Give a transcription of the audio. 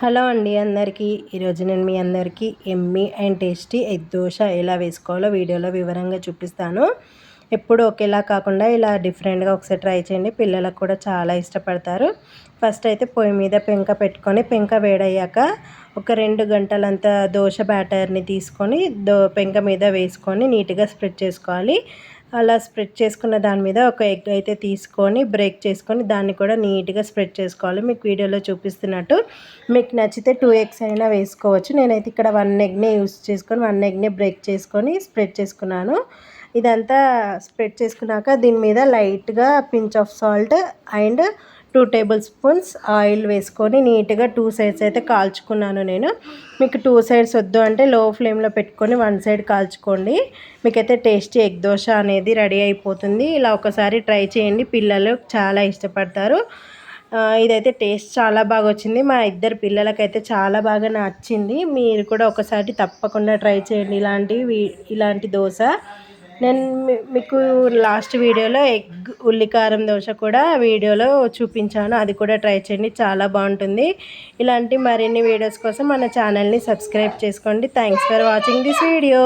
Hello అండి అందరికీ. ఈరోజు నేను మీ అందరికీ Emmy and tasty egg dosa ఎలా వేసుకోవాలో వీడియోలో వివరంగా చూపిస్తాను. ఎప్పుడు ఒకేలా కాకుండా ఇలా డిఫరెంట్గా ఒకసారి ట్రై చేయండి. పిల్లలకు కూడా చాలా ఇష్టపడతారు. ఫస్ట్ అయితే పొయ్యి మీద పెంక పెట్టుకొని పెంక వేడయ్యాక ఒక 2 గంటలంత దోశ బ్యాటర్ని తీసుకొని పెంక మీద వేసుకొని నీట్గా స్ప్రెడ్ చేసుకోవాలి. అలా స్ప్రెడ్ చేసుకున్న దాని మీద ఒక ఎగ్ అయితే తీసుకొని బ్రేక్ చేసుకొని దాన్ని కూడా నీట్గా స్ప్రెడ్ చేసుకోవాలి. మీకు వీడియోలో చూపిస్తున్నట్టు మీకు నచ్చితే 2 ఎగ్స్ అయినా వేసుకోవచ్చు. నేనైతే ఇక్కడ 1 ఎగ్నే యూస్ చేసుకొని 1 ఎగ్నే బ్రేక్ చేసుకొని స్ప్రెడ్ చేసుకున్నాను. ఇదంతా స్ప్రెడ్ చేసుకున్నాక దీని మీద లైట్గా pinch of salt and 2 table spoons oil వేసుకొని నీట్గా 2 సైడ్స్ అయితే కాల్చుకున్నాను నేను. మీకు 2 సైడ్స్ వద్దు అంటే లో ఫ్లేమ్లో పెట్టుకొని 1 సైడ్ కాల్చుకోండి. మీకైతే టేస్టీ ఎగ్ దోశ అనేది రెడీ అయిపోతుంది. ఇలా ఒకసారి ట్రై చేయండి, పిల్లలు చాలా ఇష్టపడతారు. ఇదైతే టేస్ట్ చాలా బాగా వచ్చింది. మా ఇద్దరు పిల్లలకైతే చాలా బాగా నచ్చింది. మీరు కూడా ఒకసారి తప్పకుండా ట్రై చేయండి ఇలాంటి దోశ. నేను మీకు లాస్ట్ వీడియోలో ఎగ్ ఉల్లికారం దోశ కూడా వీడియోలో చూపించాను, అది కూడా ట్రై చేయండి, చాలా బాగుంటుంది. ఇలాంటి మరిన్ని వీడియోస్ కోసం మన ఛానల్ని సబ్స్క్రైబ్ చేసుకోండి. Thanks for watching this video.